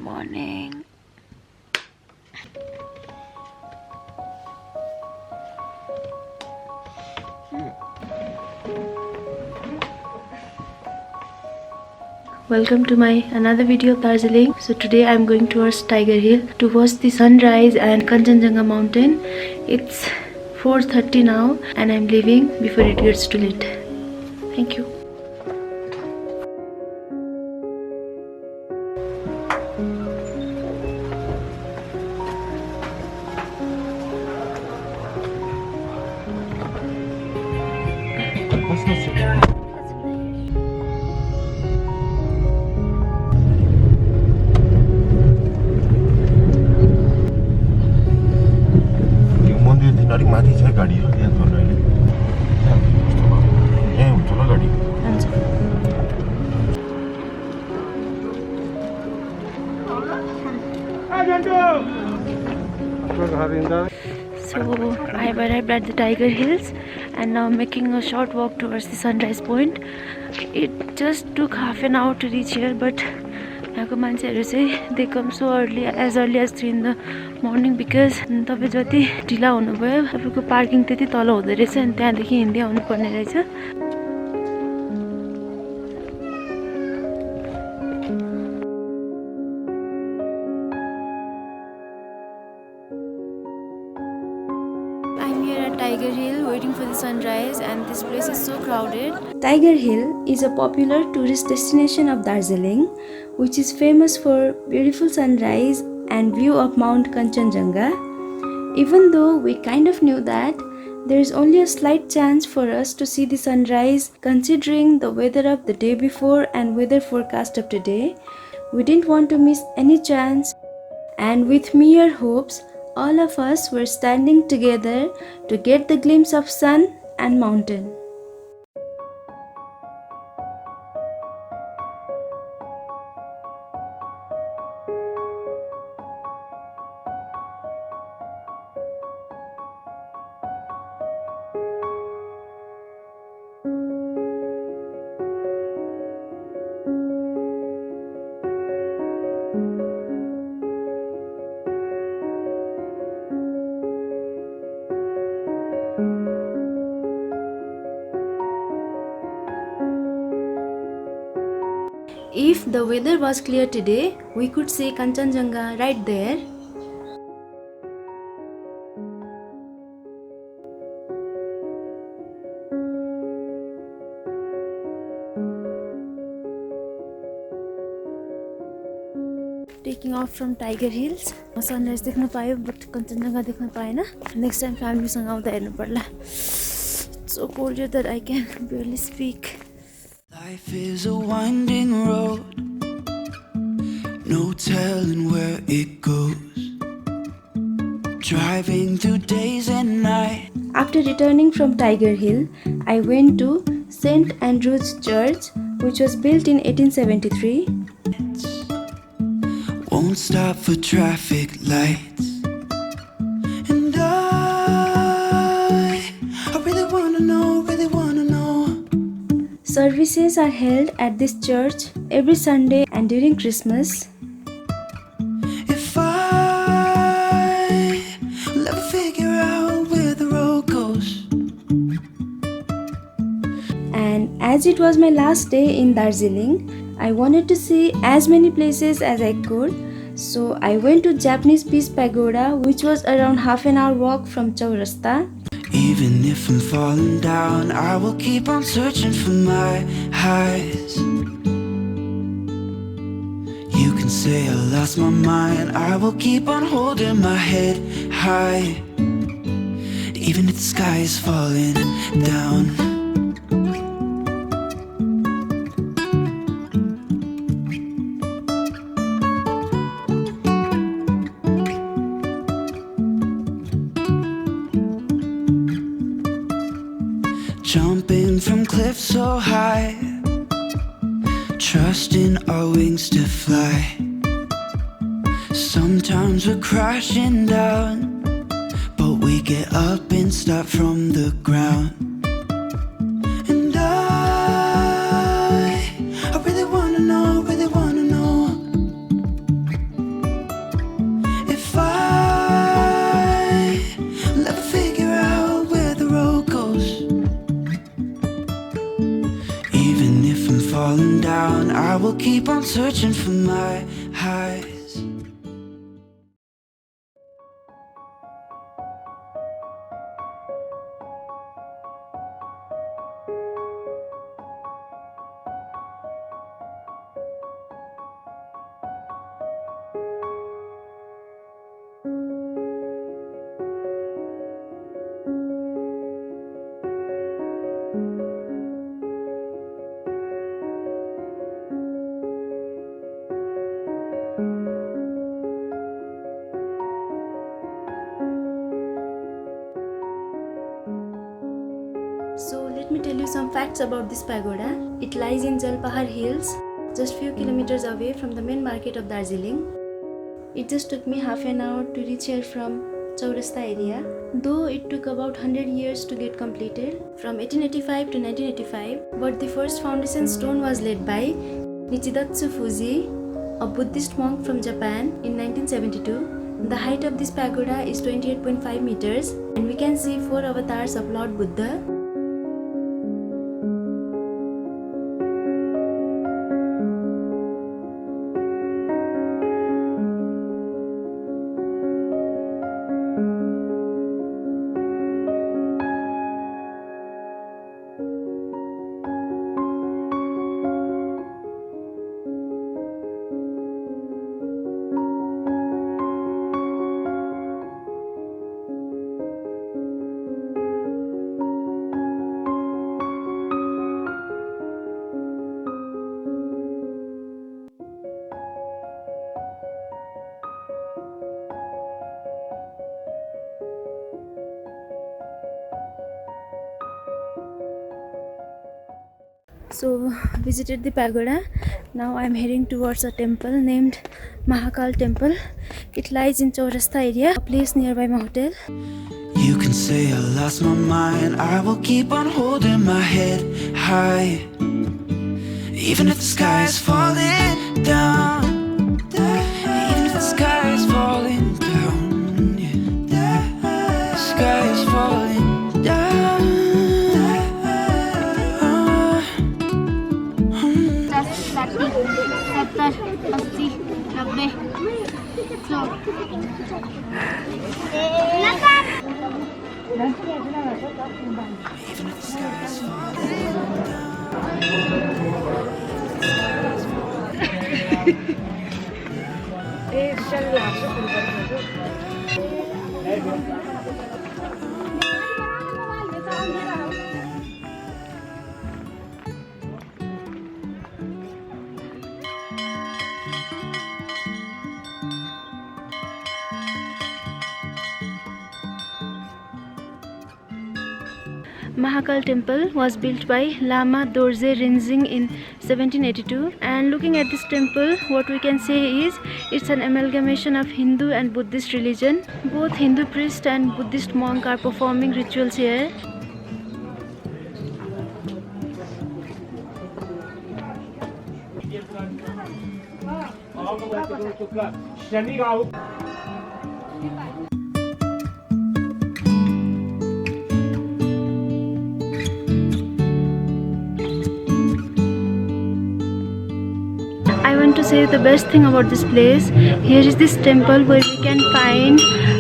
morning. Welcome to my another video of Darjeeling. So today I'm going towards Tigerhill to watch the sunrise and Kanchenjunga mountain. It's 4:30 now and I'm leaving before it gets too late. Thank you. अलिक माथि छ गाडी हो यहाँ चल्नु अहिले यहीँ हुन्छ ल गाडी So I have arrived at the Tigerhills and now I'm making a short walk towards the sunrise point. It just took half an hour to reach here, but यहाँको मान्छेहरू चाहिँ they come so early as 3 in the morning because तपाईँ जति ढिला हुनुभयो तपाईँको parking त्यति तल हुँदो रहेछ अनि त्यहाँदेखि हिँड्दै आउनु पर्ने रहेछ. I'm here at Tigerhill waiting for the sunrise and this place is so crowded. Tigerhill is a popular tourist destination of Darjeeling, which is famous for beautiful sunrise and view of Mount Kanchenjunga. Even though we kind of knew that, there is only a slight chance for us to see the sunrise considering the weather of the day before and weather forecast of today. We didn't want to miss any chance, and with mere hopes, all of us were standing together to get the glimpse of sun and mountain. If the weather was clear today, we could see Kanchenjunga right there. Taking off from Tigerhills, sunrise देख्न पायो but Kanchenjunga देख्न पाएन. Next time family सँग आउँदा हेर्नु पर्ला. It's so cold here that I can barely speak. Life is a winding road, no telling where it goes. Driving through days and nights. After returning from Tigerhill, I went to St. Andrew's Church, which was built in 1873. Won't stop for traffic lights. And I really wanna know, Services are held at this church every Sunday and during Christmas. if I will ever figure out where the road goes. And as it was my last day in Darjeeling, I wanted to see as many places as I could. So I went to Japanese Peace Pagoda, which was around half an hour walk from Chaurasta. Even if I'm falling down, I will keep on searching for my highs. You can say I lost my mind, I will keep on holding my head high. Even if the sky is falling down. Jumping from cliffs so high, trusting our wings to fly. Sometimes we're crashing down, but we get up and start from the ground. And I really wanna know, falling down, I will keep on searching for my highs. So let me tell you some facts about this pagoda. It lies in Jalpahar Hills, just few kilometers away from the main market of Darjeeling. It just took me half an hour to reach here from Chaurasta area, though it took about 100 years to get completed from 1885 to 1985. But the first foundation stone was laid by Nichidatsu Fuji, a Buddhist monk from Japan, in 1972. The height of this pagoda is 28.5 meters, and we can see 4 avatars of Lord Buddha. So visited the pagoda. Now I am heading towards a temple named Mahakal Temple. It lies in Chaurasta area, a place nearby my hotel. You can say I lost my mind, I will keep on holding my head high, even if the sky is falling down. Even if the sky is falling down, yeah. The sky is falling down. 70. Mahakal Temple was built by Lama Dorje Rinzing in 1782, and looking at this temple, what we can say is it's an amalgamation of Hindu and Buddhist religion. Both Hindu priest and Buddhist monk are performing rituals here. I want to say the best thing about this place. Here is this temple where we can find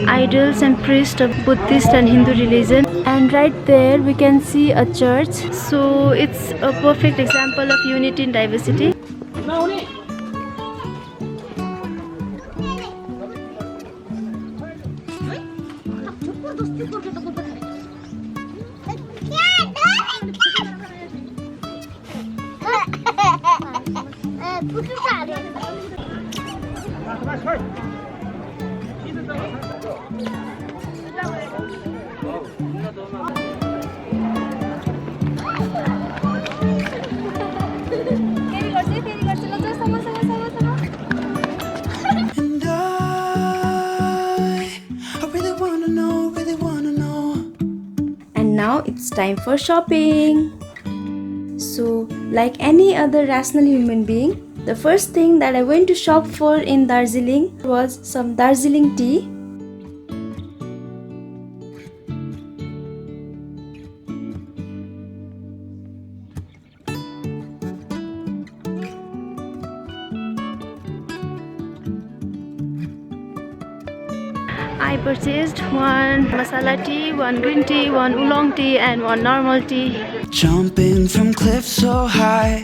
idols and priests of Buddhist and Hindu religion, and right there we can see a church. So it's a perfect example of unity in diversity. And I really wanna know, really wanna know. And now it's time for shopping. So, like any other rational human being, the first thing that I went to shop for in Darjeeling was some Darjeeling tea. I purchased one masala tea, one green tea, one oolong tea and one normal tea. Jumping from cliffs so high,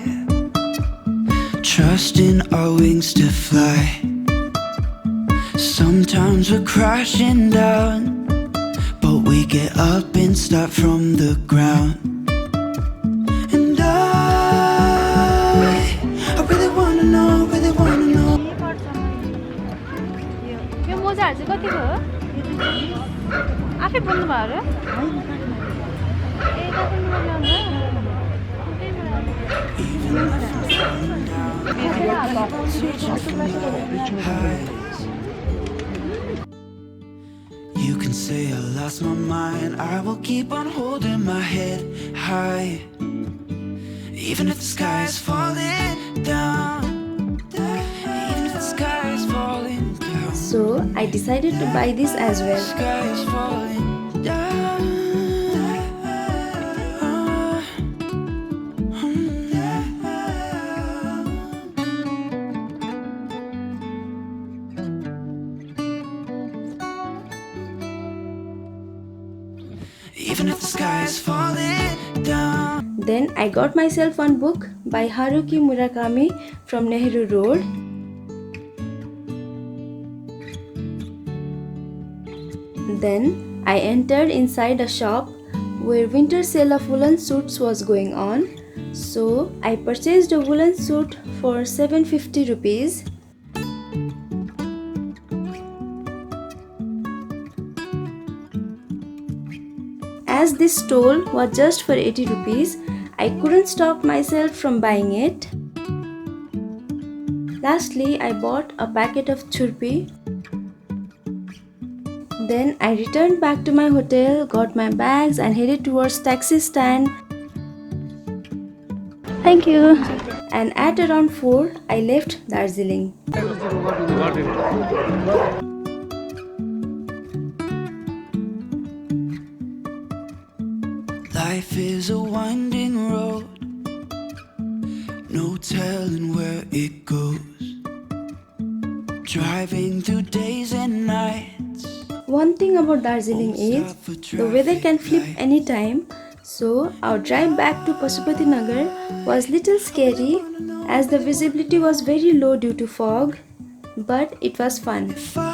trusting our wings to fly. Sometimes we're crashing down, but we get up and start from the ground. And I really wanna know, really wanna know. यो मोजाहरु चाहिँ कतिको हो? आफै बोल्नु भयो र? ए काठमाडौँमा ल्याउँदा? You can say I lost my mind, I will keep on holding my head high, even if the sky is falling down, even if the sky is falling down. So I decided to buy this as well. Sky is falling down. Even if the sky is falling down. Then I got myself one book by Haruki Murakami from Nehru Road. Then I entered inside a shop where winter sale of woolen suits was going on. So I purchased a woolen suit for 750 rupees. As this stole was just for 80 rupees, I couldn't stop myself from buying it. Lastly, I bought a packet of churpi. Then I returned back to my hotel, got my bags and headed towards taxi stand. Thank you. And at around 4, I left Darjeeling. Life is a winding road, no telling where it goes. Driving through days and nights. One thing about Darjeeling is the weather can flip anytime. So our drive back to Pashupatinagar was little scary as the visibility was very low due to fog, but it was fun. I'll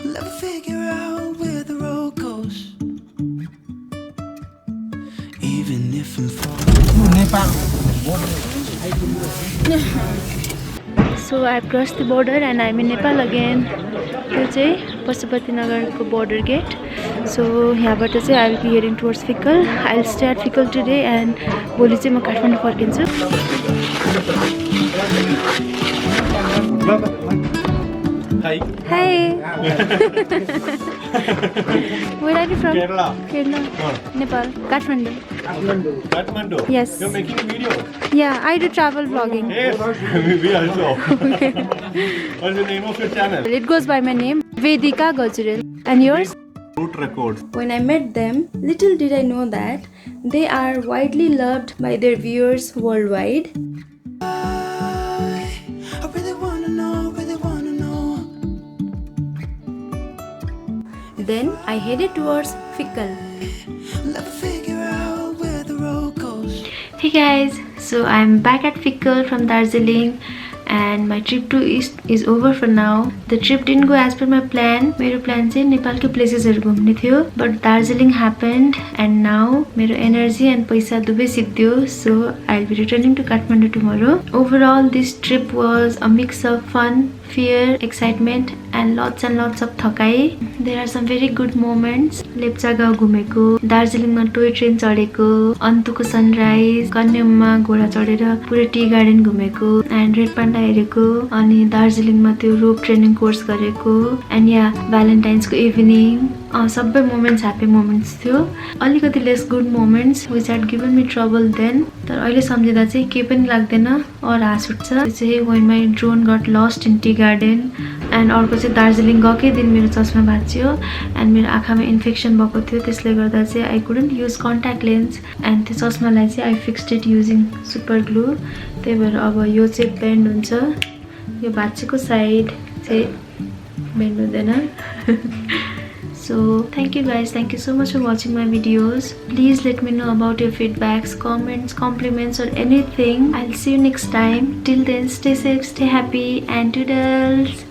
never figure out where the road goes, even if I'm falling. So I've crossed the border and I'm in Nepal again. This is Pashupatinagar border gate. So यहाँबाट चाहिँ I will be heading towards Fikal. I'll stay at Fikal today and भोलि चाहिँ म Kathmandu फर्किन्छु. Hi. Hi. Where are you from? Kerala. Kerala. Nepal. Kathmandu. Kathmandu. Yes. You're making a video. Yeah, I do travel vlogging. Yes, we also. Okay. What's the name of your channel? It goes by my name, vedica.gajurel. And yours? Root Records. When I met them, little did I know that they are widely loved by their viewers worldwide. I really wanna know, really wanna know. Then I headed towards Fikal. I'll never figure out where the road goes. Hey guys, so I'm back at Fikal from Darjeeling and my trip to East is over for now. The trip didn't go as per my plan. मेरो plan चाहिँ नेपालको प्लेसेसहरु घुम्ने थियो, but Darjeeling happened and now मेरो energy and पैसा दुबै सिद्धियो. So I'll be returning to Kathmandu tomorrow. Overall, this trip was a mix of fun, fear, excitement and lots of थकाइ. There are some very good moments. Lepcha गाउँ घुमेको, दार्जिलिङमा toy train चढेको, अन्तुको sunrise, कन्याममा घोडा चढेर पुरै tea garden घुमेको and red panda हेरेको, अनि दार्जिलिङमा त्यो रोप ट्रेनिङ कोर्स गरेको एन्ड या भ्यालेन्टाइन्सको इभिनिङ. सबै मोमेन्ट्स ह्याप्पी मोमेन्ट्स थियो. अलिकति less good moments which had given me trouble then. तर अहिले सम्झिँदा चाहिँ केही पनि लाग्दैन और हाँस उठ्छ. त्यो चाहिँ when my drone got lost in tea garden end अर्को चाहिँ दार्जिलिङ गएकै दिन मेरो चस्मा भाँच्यो एन्ड मेरो आँखामा इन्फेक्सन भएको थियो. त्यसले गर्दा चाहिँ I couldn't use contact lens and त्यो चस्मालाई चाहिँ I fixed it using super glue. त्यही भएर अब यो चाहिँ बेन्ड हुन्छ. यो भाँचेको साइड चाहिँ So thank you guys, thank you so much for watching my videos. Please let me know about your feedbacks, comments, compliments or anything. I'll see you next time. Till then, stay safe, stay happy and toodles.